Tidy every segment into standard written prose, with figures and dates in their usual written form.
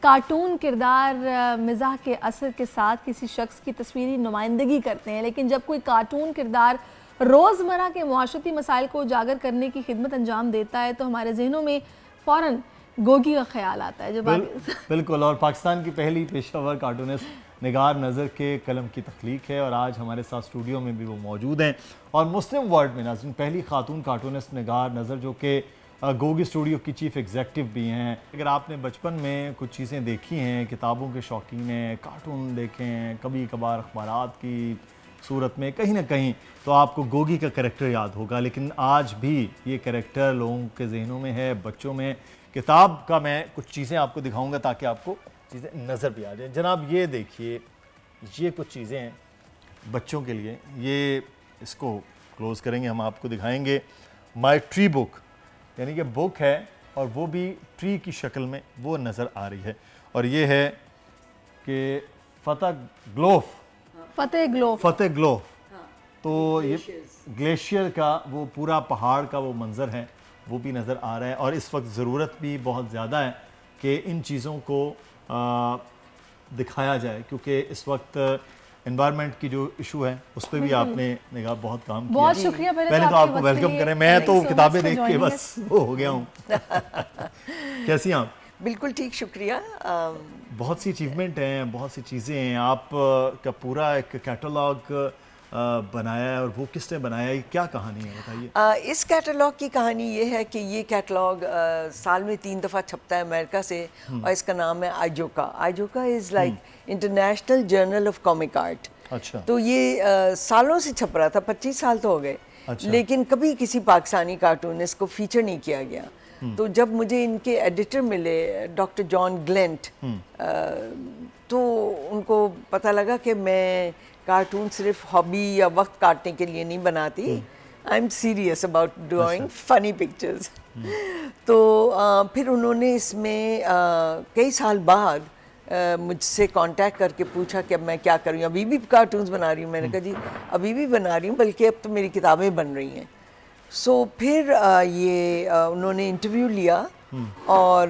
Cartoon کردار مزاح کے اثر کے ساتھ کسی شخص کی تصویری نمائندگی کرتے ہیں، لیکن جب کوئی کارٹون کردار روزمرہ کے معاشرتی مسائل کو اجاگر کرنے کی خدمت انجام دیتا ہے تو ہمارے ذہنوں میں فوراً گوگی کا خیال آتا ہے. بالکل. اور پاکستان کی پہلی پیشہ ور کارٹونسٹ نگار نظر کے قلم کی تخلیق ہے اور آج ہمارے ساتھ اسٹوڈیو میں بھی وہ موجود ہیں. اور مسلم ورلڈ میں ناظرین پہلی خاتون کارٹونسٹ نگار نظر جو کہ گوگی اسٹوڈیو کی چیف ایگزیکٹو بھی ہیں. اگر آپ نے بچپن میں کچھ چیزیں دیکھی ہیں، کتابوں کے شوقین ہیں، کارٹون دیکھے ہیں، کبھی کبھار اخبارات کی صورت میں کہیں نہ کہیں، تو آپ کو گوگی کا کریکٹر یاد ہوگا. لیکن آج بھی یہ کریکٹر لوگوں کے ذہنوں میں ہے، بچوں میں. کتاب کا میں کچھ چیزیں آپ کو دکھاؤں گا تاکہ آپ کو چیزیں نظر بھی آ جائیں. جناب یہ دیکھیے، یہ کچھ چیزیں ہیں بچوں کے لیے. یہ اس کو کلوز کریں گے، ہم آپ کو دکھائیں گے مائی ٹری بک، یعنی کہ بک ہے اور وہ بھی ٹری کی شکل میں وہ نظر آ رہی ہے. اور یہ ہے کہ فتح گلوف، تو یہ گلیشیئر کا وہ پورا پہاڑ کا وہ منظر ہے، وہ بھی نظر آ رہا ہے. اور اس وقت ضرورت بھی بہت زیادہ ہے کہ ان چیزوں کو دکھایا جائے، کیونکہ اس وقت انوائرمنٹ کی جو ایشو ہے اس پہ بھی آپ نے نگاہ بہت کام کیا. بہت شکریہ. پہلے تو آپ کو ویلکم کریں. میں تو کتابیں دیکھ کے بس وہ ہو گیا ہوں. کیسی ہیں آپ؟ بالکل ٹھیک، شکریہ. بہت سی اچیومنٹ ہیں، بہت سی چیزیں ہیں. آپ کا پورا ایک کیٹالاگ بنایا ہے، اور وہ کس نے بنایا ہے؟ کیا کہانی ہے بتائیے. اس کیٹالاگ کی کہانی یہ ہے کہ یہ کیٹالاگ سال میں 3 دفعہ چھپتا ہے امریکہ سے، اور اس کا نام ہے IJOCA. IJOCA is like international journal of comic art. اچھا. تو یہ سالوں سے چھپ رہا تھا، 25 سال تو ہو گئے، لیکن کبھی کسی پاکستانی کارٹونسٹ کو فیچر نہیں کیا گیا. تو جب مجھے ان کے ایڈیٹر ملے ڈاکٹر جان گلینٹ، تو ان کو پتہ لگا کہ میں کارٹون صرف ہابی یا وقت کاٹنے کے لیے نہیں بناتی، I am serious about drawing فنی پکچرز. تو پھر انہوں نے اس میں کئی سال بعد مجھ سے کانٹیکٹ کر کے پوچھا کہ اب میں کیا کروں، ابھی بھی کارٹونز بنا رہی ہوں. میں نے کہا جی ابھی بھی بنا رہی ہوں، بلکہ اب تو میری کتابیں بن رہی ہیں. سو پھر یہ انہوں نے انٹرویو لیا اور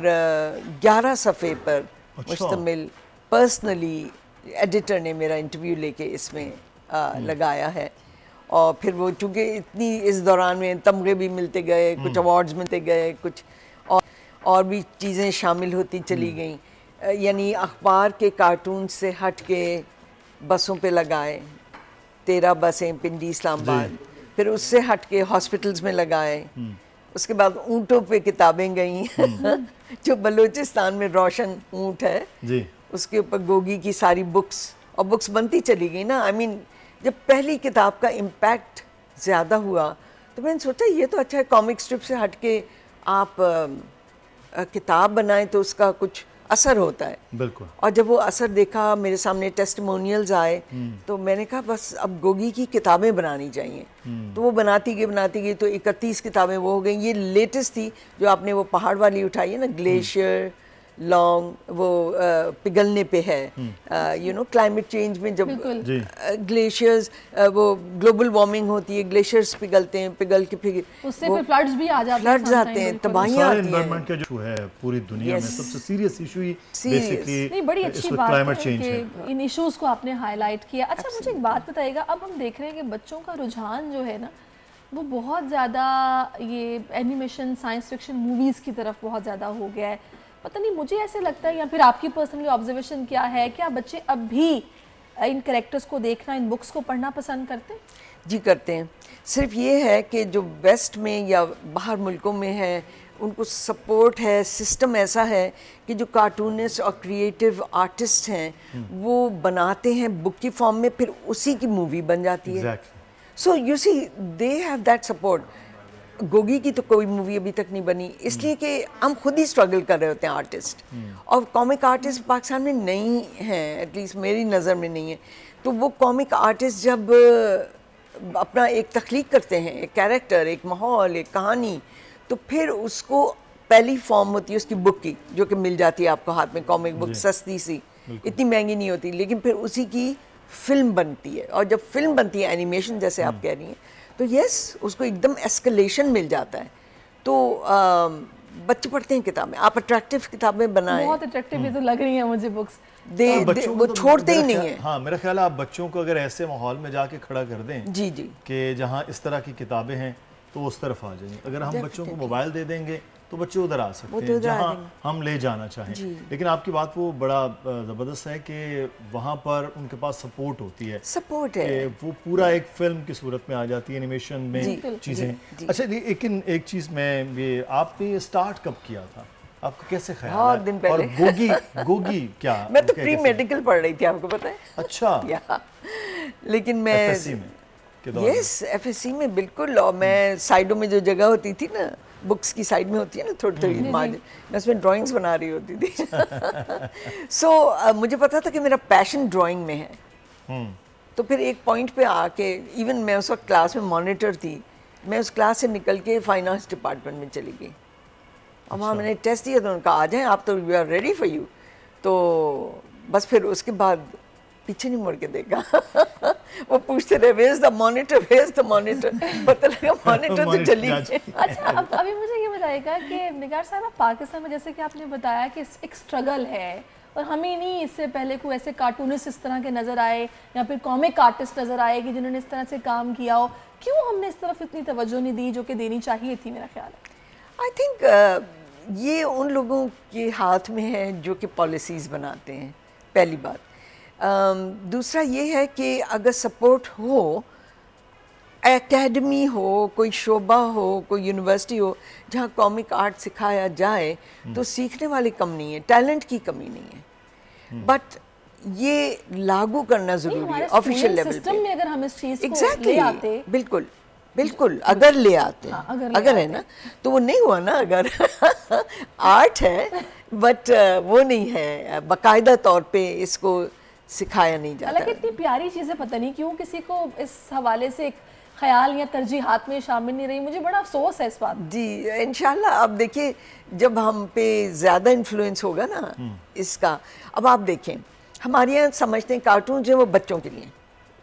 11 صفحے پر مشتمل پرسنلی ایڈیٹر نے میرا انٹرویو لے کے اس میں لگایا ہے. اور پھر وہ چونکہ اتنی اس دوران میں تمغے بھی ملتے گئے، کچھ ایوارڈز ملتے گئے، کچھ اور بھی چیزیں شامل ہوتی چلی گئیں. یعنی اخبار کے کارٹون سے ہٹ کے بسوں پہ لگائے، 13 بسیں پنڈی اسلام آباد، پھر اس سے ہٹ کے ہاسپٹلز میں لگائے. اس کے بعد اونٹوں پہ کتابیں گئیں جو بلوچستان میں روشن اونٹ ہے، اس کے اوپر گوگی کی ساری بکس، اور بکس بنتی چلی گئی نا. آئی مین جب پہلی کتاب کا امپیکٹ زیادہ ہوا تو میں نے سوچا یہ تو اچھا ہے، کامک اسٹرپ سے ہٹ کے آپ کتاب بنائیں تو اس کا کچھ اثر ہوتا ہے. بالکل. اور جب وہ اثر دیکھا، میرے سامنے ٹیسٹیمونیلز آئے، تو میں نے کہا بس اب گوگی کی کتابیں بنانی چاہیے. تو وہ بناتی گئی تو 31 کتابیں وہ ہو گئیں. یہ لیٹسٹ تھی جو آپ نے وہ پہاڑ والی اٹھائی ہے نا، گلیشیئر لانگ، وہ پگھلنے پہ ہے. یو نو کلائمیٹ چینج میں جب گلیشیئرز، وہ گلوبل وارمنگ ہوتی ہے، گلیشیئرز پگھلتے ہیں، پگھل کے پھر اس سے پھر فلڈز بھی آ جاتے ہیں، فلڈز آتے ہیں، تباہیاں آتی ہیں. انوائرمنٹ کا جو ہے پوری دنیا میں سب سے سیریس ایشو ہی بیسیکلی نہیں، بڑی اچھی بات ہے کہ ان ایشوز کو آپ نے ہائی لائٹ کیا. اچھا مجھے ایک بات بتائیے گا، اب ہم دیکھ رہے ہیں کہ بچوں کا رجحان جو ہے نا وہ بہت زیادہ یہ اینیمیشن، سائنس فکشن موویز کی طرف بہت زیادہ ہو گیا ہے. پتہ نہیں مجھے ایسے لگتا ہے، یا پھر آپ کی پرسنلی آبزرویشن کیا ہے، کیا بچے اب بھی ان کریکٹرز کو دیکھنا، ان بکس کو پڑھنا پسند کرتے ہیں؟ جی کرتے ہیں. صرف یہ ہے کہ جو ویسٹ میں یا باہر ملکوں میں ہے ان کو سپورٹ ہے، سسٹم ایسا ہے کہ جو کارٹونسٹ اور کریٹیو آرٹسٹ ہیں وہ بناتے ہیں بک کی فارم میں، پھر اسی کی مووی بن جاتی ہے. So you see they have that support. گوگی کی تو کوئی مووی ابھی تک نہیں بنی، اس لیے کہ ہم خود ہی اسٹرگل کر رہے ہوتے ہیں آرٹسٹ، اور کامک آرٹسٹ پاکستان میں نہیں ہیں، ایٹ لیسٹ میری نظر میں نہیں ہے. تو وہ کامک آرٹسٹ جب اپنا ایک تخلیق کرتے ہیں، ایک کیریکٹر، ایک ماحول، ایک کہانی، تو پھر اس کو پہلی فارم ہوتی ہے اس کی بک کی، جو کہ مل جاتی ہے آپ کو ہاتھ میں. کامک بک سستی سی، اتنی مہنگی نہیں ہوتی، لیکن پھر اسی کی فلم بنتی ہے. اور جب فلم بنتی ہے اینیمیشن جیسے آپ کہہ رہی ہیں، تو یس اس کو ایک دم ایسکلیشن مل جاتا ہے. تو بچے پڑھتے ہیں کتابیں, آپ اٹریکٹیو کتابیں بنائیں. بہت اٹریکٹیو یہ تو لگ رہی ہیں مجھے بکس, وہ چھوڑتے ہی نہیں ہیں. ہاں میرا خیال ہے آپ بچوں کو اگر ایسے ماحول میں جا کے کھڑا کر دیں جی جی کہ جہاں اس طرح کی کتابیں ہیں تو اس طرف آ جائیں. اگر ہم بچوں کو موبائل دے دیں گے تو بچے ادھر آ سکتے ہیں جہاں ہم لے جانا چاہیں. لیکن آپ کی بات وہ بڑا زبردست ہے کہ وہاں پر ان کے پاس سپورٹ ہوتی ہے, سپورٹ ہے, وہ پورا ایک فلم کی صورت میں آ جاتی ہے, انیمیشن میں چیزیں. اچھا لیکن ایک چیز میں یہ آپ نے اسٹارٹ کب کیا تھا, آپ کو کیسے خیال ہے؟ بہت دن پہلے. اور گوگی کیا؟ میں تو پری میڈیکل پڑھ رہی تھی, آپ کو پتہ ہے. اچھا, لیکن میں ایف ایس سی میں, یس ایف ایس سی میں بالکل. اور میں سائڈوں میں جو جگہ ہوتی تھی نا, بکس کی سائڈ میں ہوتی ہے نا تھوڑی تھوڑی مارجن, میں اس میں ڈرائنگز بنا رہی ہوتی تھی. سو مجھے پتا تھا کہ میرا پیشن ڈرائنگ میں ہے. تو پھر ایک پوائنٹ پہ آ کے, ایون میں اس وقت کلاس میں مانیٹر تھی, میں اس کلاس سے نکل کے فائنانس ڈپارٹمنٹ میں چلی گئی. اور وہاں میں نے ٹیسٹ دیا تو ان کا آ جائیں آپ تو we are ready for you. تو بس پھر اس کے بعد پیچھے نہیں مڑ کے دیکھا. وہ پوچھتے رہے where is the monitor, where is the monitor, پتہ لگا مانیٹر تو چلی گئی. اچھا ابھی مجھے یہ بتائیے گا کہ نگار صاحبہ پاکستان میں جیسے کہ آپ نے بتایا کہ ایک اسٹرگل ہے, اور ہمیں نہیں اس سے پہلے کوئی ایسے کارٹونسٹ اس طرح کے نظر آئے یا پھر کامک آرٹسٹ نظر آئے کہ جنہوں نے اس طرح سے کام کیا ہو. کیوں ہم نے اس طرف اتنی توجہ نہیں دی جو کہ دینی چاہیے تھی؟ میرا خیال ہے آئی تھنک یہ ان لوگوں کے ہاتھ میں ہے جو کہ پالیسیز بناتے ہیں, پہلی بات. دوسرا یہ ہے کہ اگر سپورٹ ہو, اکیڈمی ہو, کوئی شعبہ ہو, کوئی یونیورسٹی ہو جہاں کامک آرٹ سکھایا جائے, تو سیکھنے والے کم نہیں ہیں, ٹیلنٹ کی کمی نہیں ہے. بٹ یہ لاگو کرنا ضروری ہے آفیشیل لیول پہ. میں اگر ہم اس چیز کو ایگزیکٹلی, بالکل بالکل, اگر لے آتے ہیں, اگر ہے نا, تو وہ نہیں ہوا نا. اگر آرٹ ہے بٹ وہ نہیں ہے, باقاعدہ طور پہ اس کو سکھایا نہیں جاتا. حالانکہ اتنی پیاری چیزیں پتہ نہیں کیوں کسی کو اس حوالے سے خیال یا ترجیحات میں شامل نہیں رہی. مجھے بڑا افسوس ہے اس بات. جی انشاءاللہ. اب دیکھیں جب ہم پہ زیادہ انفلوئنس ہوگا نا اس کا, اب آپ دیکھیں ہمارے یہاں سمجھتے ہیں کارٹون جو ہے وہ بچوں کے لیے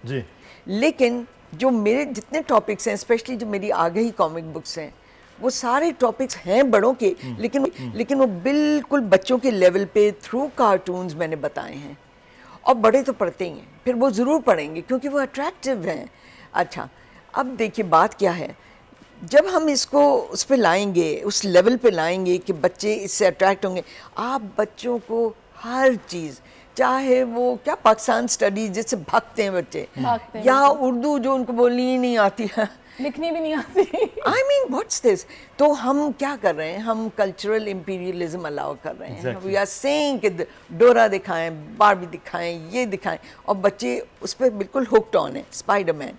جی, لیکن جو میرے جتنے ٹاپکس ہیں, اسپیشلی جو میری آگہی کامک بکس ہیں, وہ سارے ٹاپکس ہیں بڑوں کے, لیکن وہ بالکل بچوں کے لیول پہ تھرو کارٹونز میں نے بتائے ہیں. اور بڑے تو پڑھتے ہی ہیں, پھر وہ ضرور پڑھیں گے کیونکہ وہ اٹریکٹیو ہیں. اچھا اب دیکھیے بات کیا ہے, جب ہم اس کو اس پہ لائیں گے, اس لیول پہ لائیں گے کہ بچے اس سے اٹریکٹ ہوں گے, آپ بچوں کو ہر چیز, چاہے وہ کیا پاکستان اسٹڈیز جس سے بھاگتے ہیں بچے, یا اردو جو ان کو بولنی ہی نہیں آتی ہے, لکھنی بھی نہیں آتی. I mean what's this? تو ہم کیا کر رہے ہیں, ہم کلچرل امپیریلزم الاؤ کر رہے ہیں. We are saying کہ ڈورا دکھائیں, باربی دکھائیں, یہ دکھائیں, اور بچے اس پہ بالکل ہوکڈ آن ہیں. اسپائڈر مین,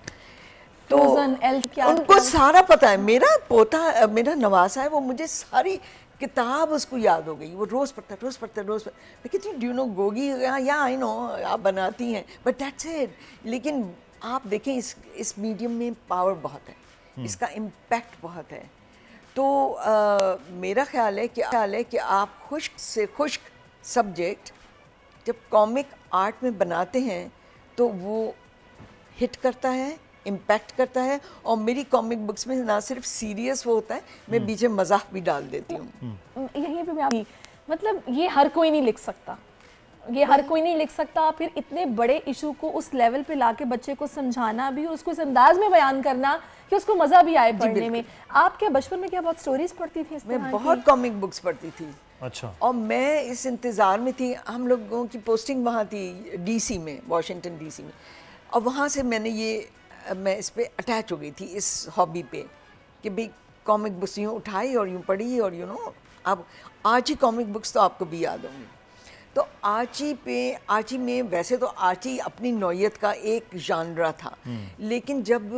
تو ان کو سارا پتہ ہے. میرا پوتا, میرا نواسا ہے, وہ مجھے ساری کتاب اس کو یاد ہو گئی, وہ روز پڑھتا ہے. میں کہتی ہوں ڈو یو نو گوگی, یا آئی نو آپ بناتی ہیں, بٹ دیٹس اٹ. لیکن آپ دیکھیں اس میڈیم میں پاور بہت ہے, اس کا امپیکٹ بہت ہے. تو میرا خیال ہے کہ آپ خشک سے خشک سبجیکٹ جب کامک آرٹ میں بناتے ہیں تو وہ ہٹ کرتا ہے, امپیکٹ کرتا ہے. اور میری کامک بکس میں نہ صرف سیریس وہ ہوتا ہے, میں بیچ میں مزاح بھی ڈال دیتی ہوں. یہیں پہ میں مطلب یہ ہر کوئی نہیں لکھ سکتا, یہ ہر کوئی نہیں لکھ سکتا. پھر اتنے بڑے ایشو کو اس لیول پہ لا کے بچے کو سمجھانا بھی, اس کو اس انداز میں بیان کرنا کہ اس کو مزہ بھی آئے پڑھنے میں. آپ کیا بچپن میں کیا بہت سٹوریز پڑھتی تھی؟ میں بہت کامک بکس پڑھتی تھی. اچھا. اور میں اس انتظار میں تھی, ہم لوگوں کی پوسٹنگ وہاں تھی ڈی سی میں, واشنگٹن ڈی سی میں, اور وہاں سے میں اس پہ اٹیچ ہو گئی تھی, اس ہابی پہ, کہ بھئی کامک بکس یوں اٹھائی اور یوں پڑھی. اور اب آرچی کامک بکس تو آپ کو بھی یاد ہوں گی. تو آرچی میں ویسے تو آرچی اپنی نوعیت کا ایک ژانرا تھا, لیکن جب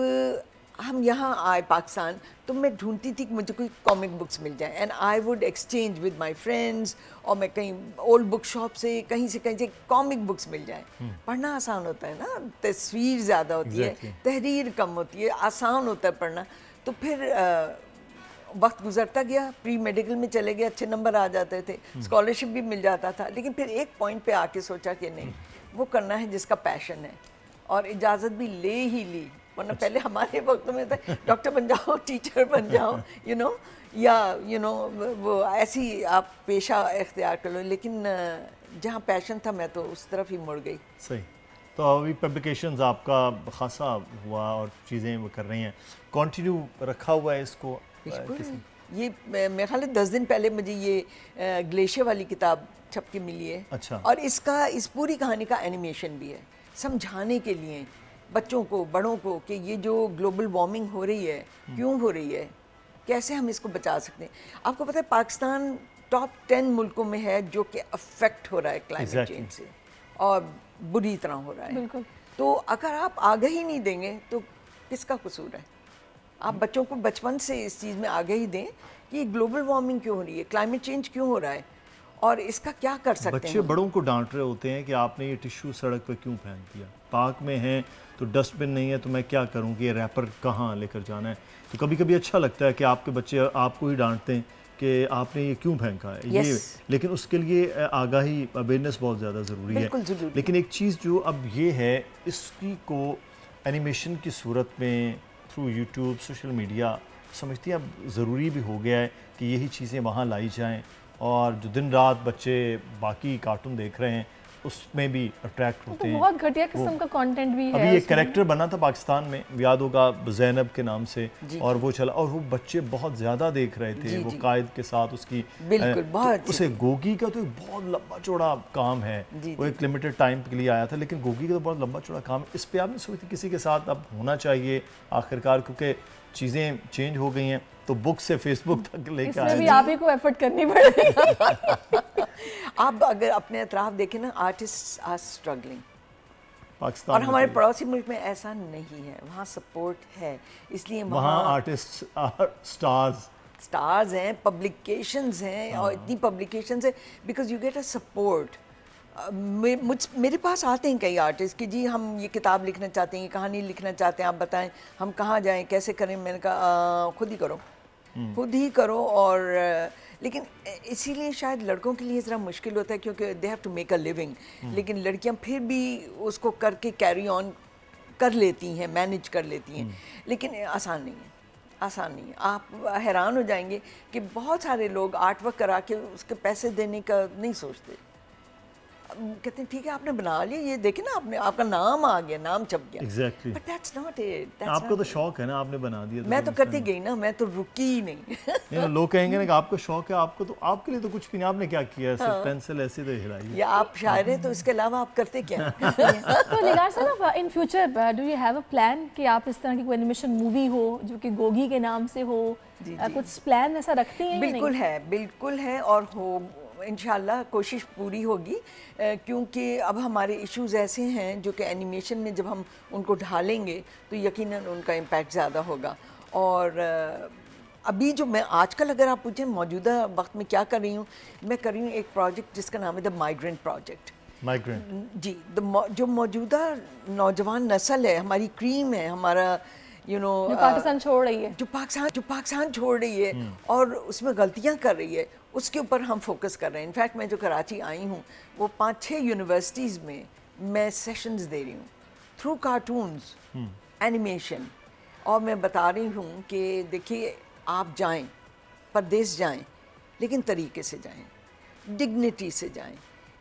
ہم یہاں آئے پاکستان تو میں ڈھونڈتی تھی کہ مجھے کوئی کامک بکس مل جائیں, and I would exchange with my friends, اور میں کہیں اولڈ بک شاپ سے کہیں سے کامک بکس مل جائیں. پڑھنا آسان ہوتا ہے نا, تصویر زیادہ ہوتی ہے, تحریر کم ہوتی ہے, آسان ہوتا ہے پڑھنا. تو پھر وقت گزرتا گیا, پری میڈیکل میں چلے گئے, اچھے نمبر آ جاتے تھے, اسکالرشپ بھی مل جاتا تھا. لیکن پھر ایک پوائنٹ پہ آ کے سوچا کہ نہیں, وہ کرنا ہے جس کا پیشن ہے, اور اجازت بھی لے ہی لی. ورنہ پہلے ہمارے وقت میں تھا ڈاکٹر بن جاؤ, ٹیچر بن جاؤ, یا وہ ایسی آپ پیشہ اختیار کر لو، لیکن جہاں پیشن تھا میں تو اس طرف ہی مڑ گئی. صحیح. تو ابھی پبلیکیشنز آپ کا خاصا ہوا اور چیزیں وہ کر رہی ہیں، کنٹینیو رکھا ہوا ہے اس کو؟ یہ میرے خیال ہے 10 دن پہلے مجھے یہ گلیشیئر والی کتاب چھپ کے ملی ہے. اچھا. اور اس پوری کہانی کا اینیمیشن بھی ہے، سمجھانے کے لیے بچوں کو بڑوں کو کہ یہ جو گلوبل وارمنگ ہو رہی ہے کیوں ہو رہی ہے، کیسے ہم اس کو بچا سکتے ہیں. آپ کو پتہ ہے پاکستان ٹاپ 10 ملکوں میں ہے جو کہ افیکٹ ہو رہا ہے کلائمیٹ چینج سے، اور بری طرح ہو رہا ہے. بالکل. تو اگر آپ آگاہی نہیں دیں گے تو کس کا قصور ہے؟ آپ بچوں کو بچپن سے اس چیز میں آگاہی دیں کہ گلوبل وارمنگ کیوں ہو رہی ہے، کلائمیٹ چینج کیوں ہو رہا ہے، اور اس کا کیا کر سکتے ہیں. بچے بڑوں کو ڈانٹ رہے ہوتے ہیں کہ آپ نے یہ ٹشو سڑک پہ کیوں پھینک دیا، پارک میں ہیں تو ڈسٹ بن نہیں ہے تو میں کیا کروں کہ یہ ریپر کہاں لے کر جانا ہے. تو کبھی کبھی اچھا لگتا ہے کہ آپ کے بچے آپ کو ہی ڈانٹتے ہیں کہ آپ نے یہ کیوں پھینکا ہے یہ، لیکن اس کے لیے آگاہی اویئرنیس بہت زیادہ ضروری ہے. لیکن ایک چیز جو اب یہ ہے، اس کی کو اینیمیشن کی صورت میں تھرو یوٹیوب سوشل میڈیا سمجھتی ہیں اب ضروری بھی ہو گیا ہے کہ یہی چیزیں وہاں لائی جائیں، اور جو دن رات بچے باقی کارٹون دیکھ رہے ہیں اس میں بھی اٹریکٹ ہوتے ہیں. بہت گھٹیا قسم کا کانٹینٹ بھی ہے. ابھی ایک کریکٹر بنا تھا پاکستان میں، یاد ہوگا زینب کے نام سے، اور وہ چلا اور وہ بچے بہت زیادہ دیکھ رہے تھے. وہ قائد کے ساتھ اس کی اسے گوگی کا تو ایک بہت لمبا چوڑا کام ہے، وہ ایک لمیٹڈ ٹائم کے لیے آیا تھا، لیکن گوگی کا تو بہت لمبا چوڑا کام ہے. اس پہ آپ نے سوچتی کسی کے ساتھ اب ہونا چاہیے آخرکار، کیونکہ چیزیں چینج ہو گئی ہیں تو بک سے فیس بک تک لے کے آئے. اس میں بھی آپ ہی کو ایفرٹ کرنی پڑے گی. آپ اگر اپنے اطراف دیکھیں نا، آرٹسٹ آر اسٹرگلنگ، پاکستان اور ہمارے پڑوسی ملک میں ایسا نہیں ہے، وہاں سپورٹ ہے. اس لیے وہاں آرٹسٹ سٹارز ہیں، پبلیکیشنز ہیں، اور اتنی پبلیکیشنز ہیں because you get a support. میرے پاس آتے ہیں کئی آرٹسٹ کہ جی ہم یہ کتاب لکھنا چاہتے ہیں، یہ کہانی لکھنا چاہتے ہیں، آپ بتائیں ہم کہاں جائیں، کیسے کریں. میں نے کہا خود ہی کرو. اور لیکن اسی لیے شاید لڑکوں کے لیے ذرا مشکل ہوتا ہے کیونکہ they have to make a living, لیکن لڑکیاں پھر بھی اس کو کر کے کیری آن کر لیتی ہیں، مینیج کر لیتی ہیں. لیکن آسان نہیں ہے. آپ حیران ہو جائیں گے کہ بہت سارے لوگ آرٹ ورک کرا کے اس کے پیسے دینے کا نہیں سوچتے. کہتے ہیں ٹھیک ہے آپ نے بنا لیا، یہ دیکھیں نا آپ کا نام آ گیا، نام چھپ گیا. Exactly. But that's not it. آپ کو تو شوق ہے نا، آپ نے بنا دیا. میں تو کرتی گئی نا، میں تو رکی ہی نہیں. لوگ کہیں گے نا کہ آپ کو شوق ہے، آپ کو تو آپ کے لیے تو کچھ بھی نہیں، آپ نے کیا کیا، صرف پینسل ایسے تو ہلائی. یا آپ شاعر ہیں تو اس کے علاوہ آپ کرتے کیا؟ تو نگار صاحب in future do you have a plan کہ آپ اس طرح کی کوئی اینیمیشن مووی ہو جو کہ گوگی کے نام سے ہو، کچھ پلان ایسا رکھتی ہیں؟ بالکل ہے اور ہو انشاءاللہ کوشش پوری ہوگی، کیونکہ اب ہمارے ایشوز ایسے ہیں جو کہ اینیمیشن میں جب ہم ان کو ڈھالیں گے تو یقیناً ان کا امپیکٹ زیادہ ہوگا. اور ابھی جو میں آج کل اگر آپ پوچھیں موجودہ وقت میں کیا کر رہی ہوں، میں کر رہی ہوں ایک پروجیکٹ جس کا نام ہے دا مائیگرینٹ پروجیکٹ. جی، جو موجودہ نوجوان نسل ہے، ہماری کریم ہے، ہمارا پاکستان چھوڑ رہی ہے، جو پاکستان چھوڑ رہی ہے اور اس میں غلطیاں کر رہی ہے، اس کے اوپر ہم فوکس کر رہے ہیں. انفیکٹ میں جو کراچی آئی ہوں وہ 5-6 یونیورسٹیز میں سیشنز دے رہی ہوں تھرو کارٹونز، اینیمیشن. اور میں بتا رہی ہوں کہ دیکھیے آپ جائیں، پردیس جائیں، لیکن طریقے سے جائیں، ڈگنیٹی سے جائیں،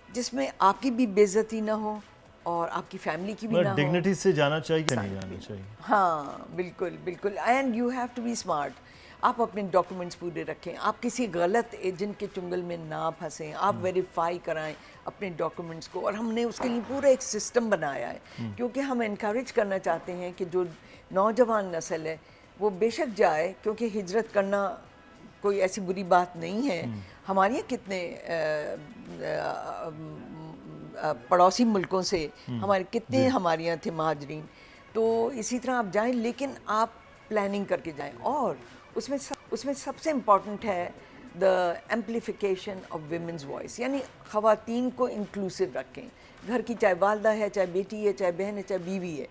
جس میں آپ کی بھی بے عزتی نہ ہو اور آپ کی فیملی کی بھی نہ ہو. ڈگنیٹی سے جانا چاہیے کہ نہیں جانا چاہیے؟ ہاں بالکل. And you have to be smart. آپ اپنے ڈاکومنٹس پورے رکھیں، آپ کسی غلط ایجنٹ کے چنگل میں نہ پھنسیں، آپ ویریفائی کرائیں اپنے ڈاکومنٹس کو. اور ہم نے اس کے لیے پورا ایک سسٹم بنایا ہے کیونکہ ہم انکریج کرنا چاہتے ہیں کہ جو نوجوان نسل ہے وہ بے شک جائے، کیونکہ ہجرت کرنا کوئی ایسی بری بات نہیں ہے. ہمارے یہاں کتنے پڑوسی ملکوں سے ہمارے کتنے ہمارے یہاں تھے مہاجرین. تو اسی طرح آپ جائیں، لیکن آپ پلاننگ کر کے جائیں. اور اس میں سب سے امپورٹنٹ ہے دا ایمپلیفیکیشن آف ویمنز وائس، یعنی خواتین کو انکلوسیو رکھیں. گھر کی چاہے والدہ ہے، چاہے بیٹی ہے، چاہے بہن ہے، چاہے بیوی ہے،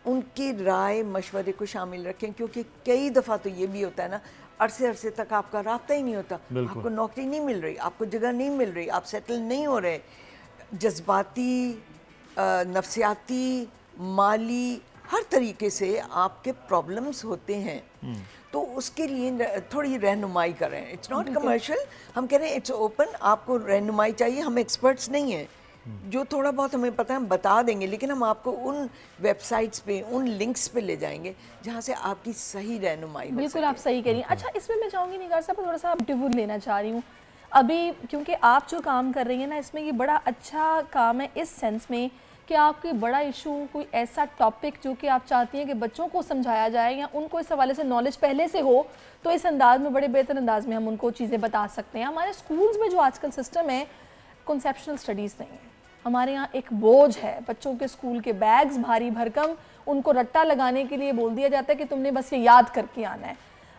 ان کی رائے مشورے کو شامل رکھیں. کیونکہ کئی دفعہ تو یہ بھی ہوتا ہے نا، عرصے تک آپ کا رابطہ ہی نہیں ہوتا، آپ کو نوکری نہیں مل رہی، آپ کو جگہ نہیں مل رہی، آپ سیٹل نہیں ہو رہے. جذباتی، نفسیاتی، مالی، ہر طریقے سے آپ کے پرابلمس ہوتے ہیں تو اس کے لیے تھوڑی رہنمائی کر رہے ہیں. اٹس ناٹ کمرشل, ہم کہہ رہے ہیں اٹس اوپن, آپ کو رہنمائی چاہیے, ہم ایکسپرٹس نہیں ہیں, جو تھوڑا بہت ہمیں پتہ ہے ہم بتا دیں گے, لیکن ہم آپ کو ان ویب سائٹس پہ, ان لنکس پہ لے جائیں گے جہاں سے آپ کی صحیح رہنمائی ہو. بالکل آپ صحیح کہہ رہی ہیں. اچھا اس میں چاہوں گی نگار صاحب تھوڑا سا ٹیور لینا چاہ رہی ہوں ابھی, کیونکہ آپ جو کام کر رہی ہیں نا اس میں یہ بڑا اچھا کام ہے اس سینس میں کہ آپ کوئی بڑا ایشو, کوئی ایسا ٹاپک جو کہ آپ چاہتی ہیں کہ بچوں کو سمجھایا جائے یا ان کو اس حوالے سے نالج پہلے سے ہو, تو اس انداز میں بڑے بہتر انداز میں ہم ان کو چیزیں بتا سکتے ہیں. ہمارے اسکولز میں جو آج کل سسٹم ہے کنسیپشنل سٹڈیز نہیں ہے, ہمارے یہاں ایک بوجھ ہے, بچوں کے اسکول کے بیگز بھاری بھرکم, ان کو رٹا لگانے کے لیے بول دیا جاتا ہے کہ تم نے بس یہ یاد کر کے آنا ہے.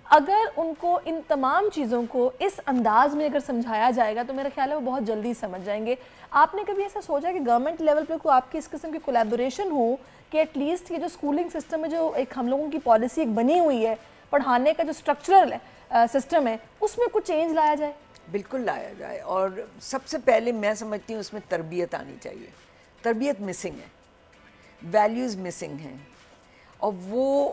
اگر ان کو ان تمام چیزوں کو اس انداز میں اگر سمجھایا جائے گا تو میرا خیال ہے وہ بہت جلدی سمجھ جائیں گے. آپ نے کبھی ایسا سوچا کہ گورنمنٹ لیول پہ کوئی آپ کی اس قسم کی کولیبوریشن ہو کہ ایٹ لیسٹ یہ جو اسکولنگ سسٹم ہے, جو ایک ہم لوگوں کی پالیسی ایک بنی ہوئی ہے پڑھانے کا جو اسٹرکچرل سسٹم ہے, اس میں کچھ چینج لایا جائے؟ بالکل لایا جائے, اور سب سے پہلے میں سمجھتی ہوں اس میں تربیت آنی چاہیے. تربیت مسنگ ہے, ویلیوز مسنگ ہیں, اور وہ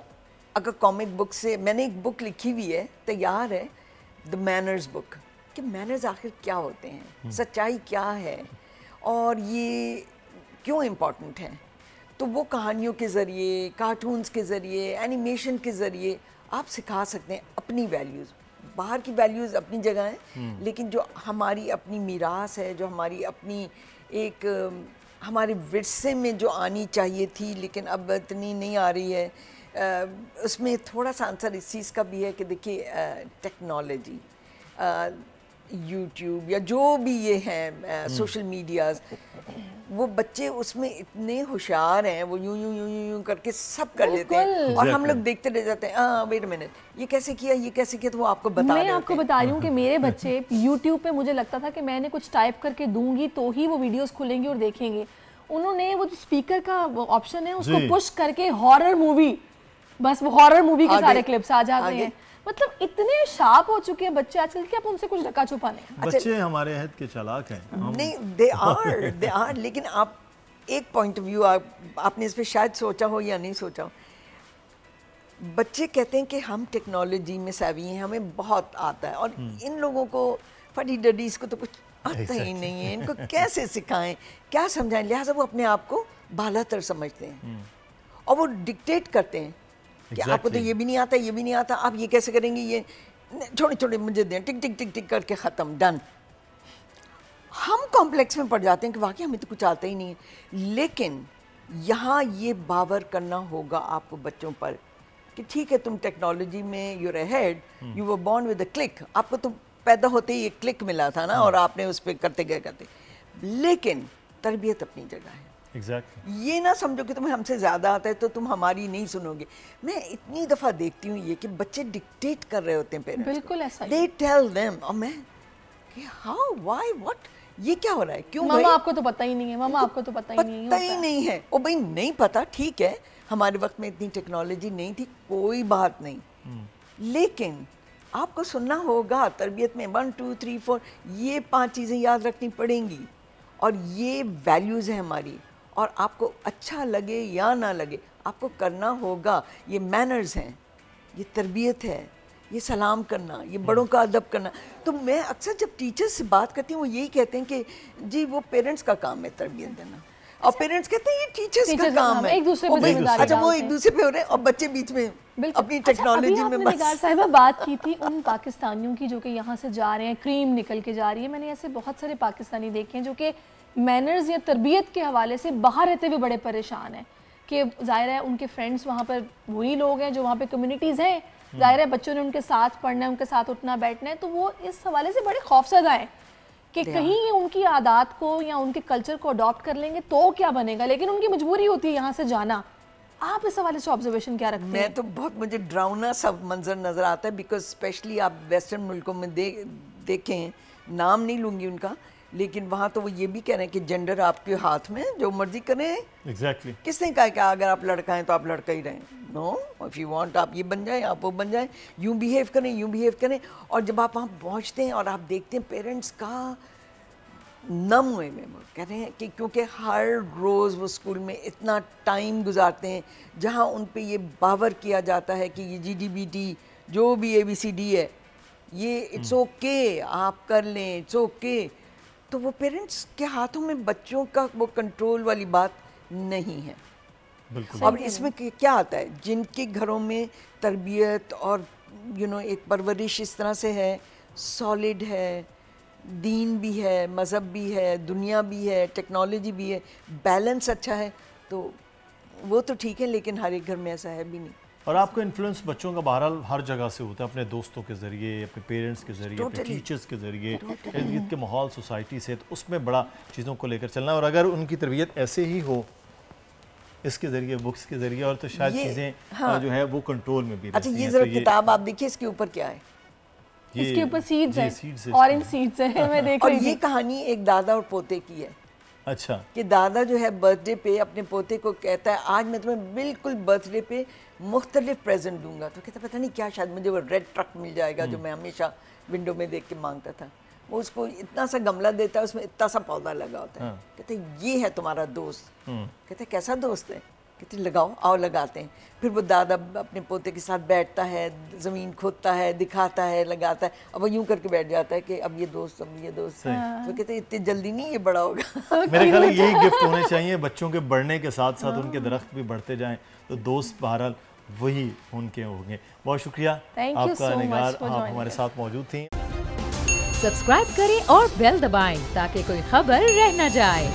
اگر کامک بک سے, میں نے ایک بک لکھی ہوئی ہے تیار ہے, دا مینرز بک, کہ مینرز آخر کیا ہوتے ہیں, سچائی کیا ہے, اور یہ کیوں امپورٹنٹ ہے. تو وہ کہانیوں کے ذریعے, کارٹونز کے ذریعے, اینیمیشن کے ذریعے آپ سکھا سکتے ہیں اپنی ویلیوز. باہر کی ویلیوز اپنی جگہ ہیں, لیکن جو ہماری اپنی میراث ہے, جو ہماری اپنی ایک ہمارے ورثے میں جو آنی چاہیے تھی لیکن اب اتنی نہیں آ رہی ہے, اس میں تھوڑا سا آنسر اس چیز کا بھی ہے کہ دیکھیے ٹیکنالوجی, یوٹیوب یا جو بھی یہ ہیں سوشل میڈیاز, وہ بچے اس میں اتنے ہوشیار ہیں, وہ یوں یوں یوں یوں کر کے سب کر لیتے ہیں, اور ہم لوگ دیکھتے رہ جاتے ہیں, ویٹ اے منٹ یہ کیسے کیا, یہ کیسے کیا, تو وہ آپ کو بتا دیتے ہیں. میں آپ کو بتا رہی ہوں کہ میرے بچے یوٹیوب پہ, مجھے لگتا تھا کہ میں نے کچھ ٹائپ کر کے دوں گی تو ہی وہ ویڈیوز کھلیں گی اور دیکھیں گے. انہوں نے وہ جو اسپیکر کا آپشن ہے اس کو پش کر کے ہارر مووی, بس وہ ہارر مووی کے سارے کلپس آ جاتے ہیں. مطلب اتنے شارپ ہو چکے ہیں بچے آج کل کہ آپ ان سے کچھ ڈھکا چھپا نہیں. بچے ہمارے عہد کے چالاک ہیں. نہیں, دے آر, لیکن آپ ایک پوائنٹ آف ویو, آپ نے اس پہ شاید سوچا ہو یا نہیں سوچا ہو, بچے کہتے ہیں کہ ہم ٹیکنالوجی میں سیوی ہیں, ہمیں بہت آتا ہے, اور ان لوگوں کو فٹی ڈڈیز کو تو کچھ آتا ہی نہیں ہے, ان کو کیسے سکھائیں, کیا سمجھائیں, لہٰذا وہ اپنے آپ کو بالا تر سمجھتے ہیں, اور وہ ڈکٹیٹ کرتے ہیں کہ آپ کو تو یہ بھی نہیں آتا, یہ بھی نہیں آتا, آپ یہ کیسے کریں گے, یہ چھوٹے چھوٹے مجھے دیں, ٹک ٹک ٹک ٹک کر کے ختم, ڈن. ہم کمپلیکس میں پڑ جاتے ہیں کہ واقعی ہمیں تو کچھ آتا ہی نہیں ہے. لیکن یہاں یہ باور کرنا ہوگا آپ کو بچوں پر کہ ٹھیک ہے تم ٹیکنالوجی میں you are head, you were born with a click, آپ کو تو پیدا ہوتے ہی ایک کلک ملا تھا نا, اور آپ نے اس پہ کرتے گئے, لیکن تربیت اپنی جگہ ہے. یہ نہ سمجھو کہ تمہیں ہم سے زیادہ آتا ہے تو تم ہماری نہیں سنو گے. میں اتنی دفعہ دیکھتی ہوں یہ کہ بچے ڈکٹیٹ کر رہے ہوتے ہیں پیرنٹس, بالکل ایسا, they tell them, اور میں کہ how, why, what, یہ کیا ہو رہا ہے, کیوں, ماما آپ کو تو پتہ ہی نہیں ہے, ماما آپ کو تو پتہ ہی نہیں ہے, پتہ ہی نہیں ہے. او بھائی نہیں پتہ, ٹھیک ہے, ہمارے وقت میں اتنی ٹیکنالوجی نہیں تھی, کوئی بات نہیں, لیکن آپ کو سننا ہوگا تربیت میں 1 2 3 4 یہ 5 چیزیں یاد رکھنی پڑیں گی, اور یہ ویلیوز ہیں ہماری, اور آپ کو اچھا لگے یا نہ لگے آپ کو کرنا ہوگا. یہ مینرز ہیں, یہ تربیت ہے, یہ سلام کرنا, یہ بڑوں کا ادب کرنا. تو میں اکثر جب ٹیچر سے بات کرتی ہوں وہ یہی کہتے ہیں کہ جی وہ پیرنٹس کا کام ہے تربیت دینا, اور پیرنٹس کہتے ہیں یہ ٹیچرز کا کام ہے, ایک دوسرے پہ ذمہ داری. اچھا وہ ایک دوسرے پہ ہو رہے ہیں اور بچے بیچ میں اپنی ٹیکنالوجی میں. بس نگار صاحبہ بات کی تھی ان پاکستانیوں کی جو کہ یہاں سے جا رہے ہیں, کریم نکل کے جا رہی ہے. میں نے ایسے بہت سارے پاکستانی دیکھے ہیں جو کہ مینرز یا تربیت کے حوالے سے باہر رہتے ہوئے بڑے پریشان ہیں, کہ ظاہر ہے ان کے فرینڈس وہاں پر وہی لوگ ہیں جو وہاں پہ کمیونٹیز ہیں, ظاہر ہے بچوں نے ان کے ساتھ پڑھنا ہے, ان کے ساتھ اٹھنا بیٹھنا ہے, تو وہ اس حوالے سے بڑے خوفزدہ ہیں کہ کہیں ان کی عادات کو یا ان کے کلچر کو اڈاپٹ کر لیں گے تو کیا بنے گا, لیکن ان کی مجبوری ہوتی ہے یہاں سے جانا. آپ اس حوالے سے آبزرویشن کیا رکھتے ہیں؟ میں تو بہت, مجھے ڈراؤنا سا منظر نظر آتا ہے, بیکاز اسپیشلی آپ ویسٹرن ملکوں میں دیکھیں, نام نہیں لوں گی ان کا, لیکن وہاں تو وہ یہ بھی کہہ رہے ہیں کہ جینڈر آپ کے ہاتھ میں, جو مرضی کریں. ایگزیکٹلی. کس نے کہا کہ اگر آپ لڑکا ہیں تو آپ لڑکا ہی رہیں؟ نو, اف یو وانٹ آپ یہ بن جائیں, آپ وہ بن جائیں, یوں بیہیو کریں, یوں بیہیو کریں. اور جب آپ وہاں پہنچتے ہیں اور آپ دیکھتے ہیں پیرنٹس کا نم ہوئے میں وہ کہہ رہے ہیں کہ کیونکہ ہر روز وہ اسکول میں اتنا ٹائم گزارتے ہیں جہاں ان پہ یہ باور کیا جاتا ہے کہ یہ جی ڈی بی ٹی جو بھی اے بی سی ڈی ہے یہ اٹس اوکے آپ کر لیں اٹس اوکے. تو وہ پیرنٹس کے ہاتھوں میں بچوں کا وہ کنٹرول والی بات نہیں ہے. اور اس میں کیا آتا ہے جن کے گھروں میں تربیت اور ایک پرورش اس طرح سے ہے سالڈ ہے دین بھی ہے مذہب بھی ہے دنیا بھی ہے ٹیکنالوجی بھی ہے بیلنس اچھا ہے تو وہ تو ٹھیک ہے لیکن ہر ایک گھر میں ایسا ہے بھی نہیں. اور آپ کا انفلوئنس بچوں کا بہرحال ہر جگہ سے ہوتا ہے اپنے دوستوں کے ذریعے اپنے پیرنٹس کے ذریعے اپنے ٹیچرز کے ذریعے ارد گرد کے ماحول سوسائٹی سے تو اس میں بڑا چیزوں کو لے کر چلنا اور اگر ان کی تربیت ایسے ہی ہو اس کے ذریعے بکس کے ذریعے اور تو شاید چیزیں جو ہے وہ کنٹرول میں بھی رہتی ہیں. اچھا یہ ذرا کتاب آپ دیکھیے اس کے اوپر کیا ہے اس کے اوپر سیڈز ہیں اورنج سیڈز ہیں میں دیکھ رہی اور یہ کہانی ایک دادا اور پوتے کی ہے. اچھا کہ دادا جو ہے برتھ ڈے پہ اپنے پوتے کو کہتا ہے آج میں تمہیں بالکل برتھ ڈے پہ مختلف پریزنٹ دوں گا. تو کہتا پتہ نہیں کیا شاید مجھے وہ ریڈ ٹرک مل جائے گا جو میں ہمیشہ ونڈو میں دیکھ کے مانگتا تھا. وہ اس کو اتنا سا گملہ دیتا ہے اس میں اتنا سا پودا لگا ہوتا ہے. کہتے یہ ہے تمہارا دوست. کہتے کیسا دوست ہے؟ کہتے لگاؤ آؤ لگاتے ہیں. پھر وہ دادا اپنے پوتے کے ساتھ بیٹھتا ہے زمین کھودتا ہے دکھاتا ہے لگاتا ہے اب وہ یوں کر کے بیٹھ جاتا ہے کہ اب یہ دوست تو کہتے اتنی جلدی نہیں یہ بڑا ہوگا. میرے خیال یہی گفٹ ہونے چاہیے بچوں کے بڑھنے کے ساتھ ساتھ ان کے درخت بھی بڑھتے جائیں تو دوست بہرحال وہی ان کے ہوں گے. بہت شکریہ آپ کا نگار آپ ہمارے ساتھ موجود تھیں. سبسکرائب کریں اور بیل دبائیں تاکہ کوئی خبر رہ نہ جائے.